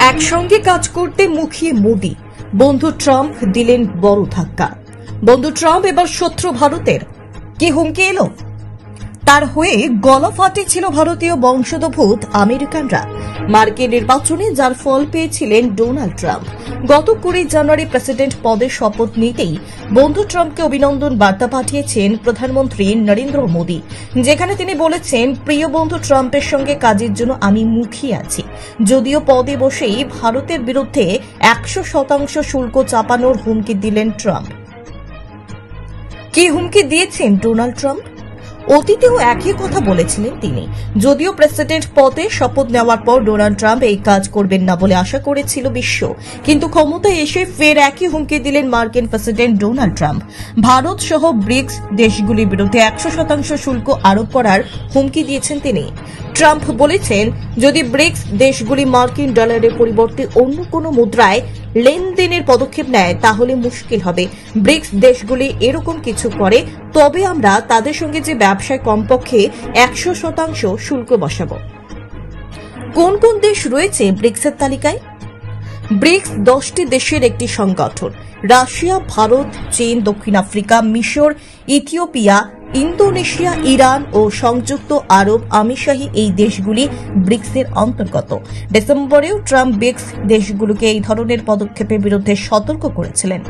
একসঙ্গে কাজ করতে মুখিয়ে মোদি, বন্ধু ট্রাম্প দিলেন বড় ধাক্কা। বন্ধু ট্রাম্প এবার শত্রু ভারতের, কি হুমকি এলো? তার হয়ে গলা ফাটিয়েছিল ভারতীয় বংশোদ্ভূত আমেরিকানরা মার্কিন নির্বাচনে, যার ফল পেয়েছিলেন ডোনাল্ড ট্রাম্প। গত 20 জানুয়ারি প্রেসিডেন্ট পদে শপথ নিতেই বন্ধু ট্রাম্পকে অভিনন্দন বার্তা পাঠিয়েছেন প্রধানমন্ত্রী নরেন্দ্র মোদি, যেখানে তিনি বলেছেন, প্রিয় বন্ধু ট্রাম্পের সঙ্গে কাজের জন্য আমি মুখিয়ে আছি। যদিও পদে বসেই ভারতের বিরুদ্ধে 100% শুল্ক চাপানোর হুমকি দিলেন ট্রাম্প। কি হুমকি দিয়েছেন ডোনাল্ড ট্রাম্প? অতীতেও একই কথা বলেছিলেন তিনি। যদিও প্রেসিডেন্ট পদে শপথ নেওয়ার পর ডোনাল্ড ট্রাম্প এই কাজ করবেন না বলে আশা করেছিল বিশ্ব, কিন্তু ক্ষমতায় এসে ফের একই হুমকি দিলেন মার্কিন প্রেসিডেন্ট ডোনাল্ড ট্রাম্প। ভারত সহ ব্রিক্স দেশগুলির বিরুদ্ধে 100% শুল্ক আরোপ করার হুমকি দিয়েছেন তিনি। ট্রাম্প বলেছেন, যদি ব্রিক্স দেশগুলি মার্কিন ডলারের পরিবর্তে অন্য কোনো মুদ্রায় লেনদেনের পদক্ষেপ নেয় তাহলে মুশকিল হবে। ব্রিক্স দেশগুলি এরকম কিছু করে তবে আমরা তাদের সঙ্গে যে ব্যবসায় কমপক্ষে 100% শুল্ক বসাব। কোন কোন দেশ রয়েছে ব্রিক্সের তালিকায়? ব্রিক্স 10টি দেশের একটি সংগঠন। রাশিয়া, ভারত, চীন, দক্ষিণ আফ্রিকা, মিশর, ইথিওপিয়া, ইন্দোনেশিয়া, ইরান ও সংযুক্ত আরব আমিরশাহী এই দেশগুলি ব্রিক্সের অন্তর্গত। ডিসেম্বরেও ট্রাম্প ব্রিক্স দেশগুলোকে এই ধরনের পদক্ষেপের বিরুদ্ধে সতর্ক করেছিলেন।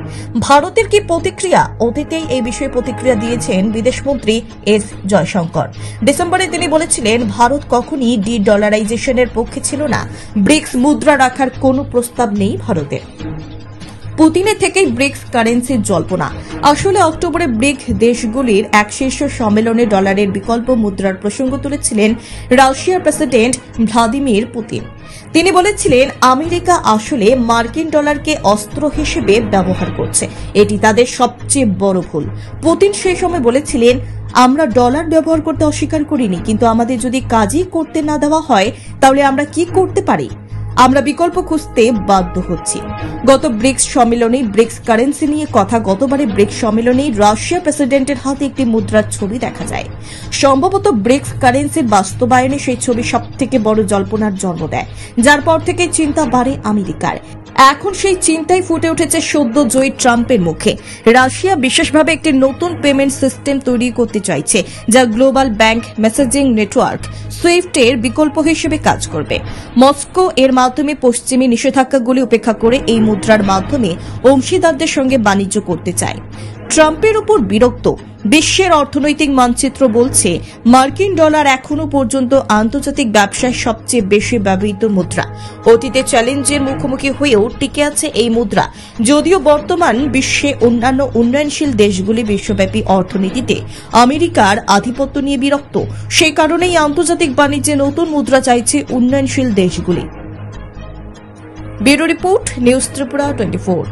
ভারতের কি প্রতিক্রিয়া? অতীতেই এই বিষয়ে প্রতিক্রিয়া দিয়েছেন বিদেশমন্ত্রী এস জয়শঙ্কর। ডিসেম্বরে তিনি বলেছিলেন, ভারত কখনই ডি-ডলারাইজেশনের পক্ষে ছিল না। ব্রিক্স মুদ্রা রাখার কোনো প্রস্তাব নেই ভারতের। পুতিনের থেকেই ব্রিক্স কারেন্সির জল্পনা। আসলে অক্টোবরে ব্রিক্স দেশগুলির এক শীর্ষ সম্মেলনে ডলারের বিকল্প মুদ্রার প্রসঙ্গ তুলেছিলেন রাশিয়ার প্রেসিডেন্ট ভ্লাদিমির পুতিন। তিনি বলেছিলেন, আমেরিকা আসলে মার্কিন ডলারকে অস্ত্র হিসেবে ব্যবহার করছে, এটি তাদের সবচেয়ে বড় ভুল। পুতিন সেই সময় বলেছিলেন, আমরা ডলার ব্যবহার করতে অস্বীকার করিনি, কিন্তু আমাদের যদি কাজই করতে না দেওয়া হয় তাহলে আমরা কি করতে পারি? আমরা বিকল্প খুঁজতে বাধ্য হচ্ছি। গত ব্রিক্স সম্মেলনে ব্রিক্স কারেন্সি নিয়ে কথা। গতবারে ব্রিক্স সম্মেলনে রাশিয়া প্রেসিডেন্টের হাতে একটি মুদ্রার ছবি দেখা যায়। সম্ভবত ব্রিক্স কারেন্সির বাস্তবায়নে সেই ছবি সবথেকে বড় জল্পনার জন্ম দেয়, যার পর থেকে চিন্তা বাড়ে আমেরিকার। এখন সেই চিন্তাই ফুটে উঠেছে সদ্য জয়ী ট্রাম্পের মুখে। রাশিয়া বিশেষভাবে একটি নতুন পেমেন্ট সিস্টেম তৈরি করতে চাইছে, যা গ্লোবাল ব্যাংক মেসেজিং নেটওয়ার্ক সুইফটের বিকল্প হিসেবে কাজ করবে। মস্কো এর মাধ্যমে পশ্চিমী নিষেধাজ্ঞাগুলি উপেক্ষা করে এই মুদ্রার মাধ্যমে অংশীদারদের সঙ্গে বাণিজ্য করতে চায়। ট্রাম্পের উপর বিরক্ত বিশ্বের অর্থনৈতিক মানচিত্র বলছে, মার্কিন ডলার এখনো পর্যন্ত আন্তর্জাতিক ব্যবসায় সবচেয়ে বেশি ব্যবহৃত মুদ্রা। অতীতে চ্যালেঞ্জের মুখোমুখি হয়েও টিকে আছে এই মুদ্রা। যদিও বর্তমান বিশ্বে অন্যান্য উন্নয়নশীল দেশগুলি বিশ্বব্যাপী অর্থনীতিতে আমেরিকার আধিপত্য নিয়ে বিরক্ত, সেই কারণেই আন্তর্জাতিক বাণিজ্যে নতুন মুদ্রা চাইছে উন্নয়নশীল দেশগুলি। Bureau report, news Tripura 24।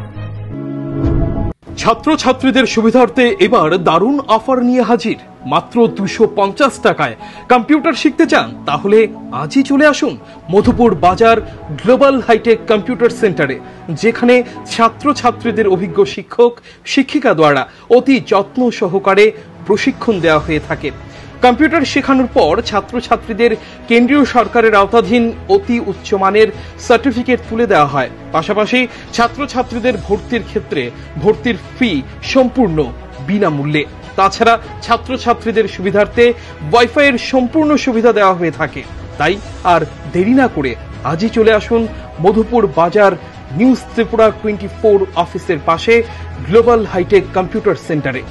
ছাত্রছাত্রীদের সুবিধার্থে এবার দারুণ অফার নিয়ে হাজির। মাত্র 250 টাকায় কম্পিউটার শিখতে চান? তাহলে আজই চলে আসুন মধুপুর বাজার গ্লোবাল হাইটেক কম্পিউটার সেন্টারে, যেখানে ছাত্রছাত্রীদের অভিজ্ঞ শিক্ষক শিক্ষিকা দ্বারা অতি যত্ন সহকারে প্রশিক্ষণ দেওয়া হয়ে থাকে। কম্পিউটার শেখানোর পর ছাত্রছাত্রীদের কেন্দ্রীয় সরকারের আওতাধীন অতি উচ্চমানের সার্টিফিকেট তুলে দেওয়া হয়। পাশাপাশি ছাত্রছাত্রীদের ভর্তির ক্ষেত্রে ভর্তির ফি সম্পূর্ণ বিনামূল্যে। তাছাড়া ছাত্রছাত্রীদের সুবিধার্থে ওয়াইফাইয়ের সম্পূর্ণ সুবিধা দেওয়া হয়ে থাকে। তাই আর দেরি না করে আজই চলে আসুন মধুপুর বাজার নিউজ ত্রিপুরা 24 অফিসের পাশে গ্লোবাল হাইটেক কম্পিউটার সেন্টারে।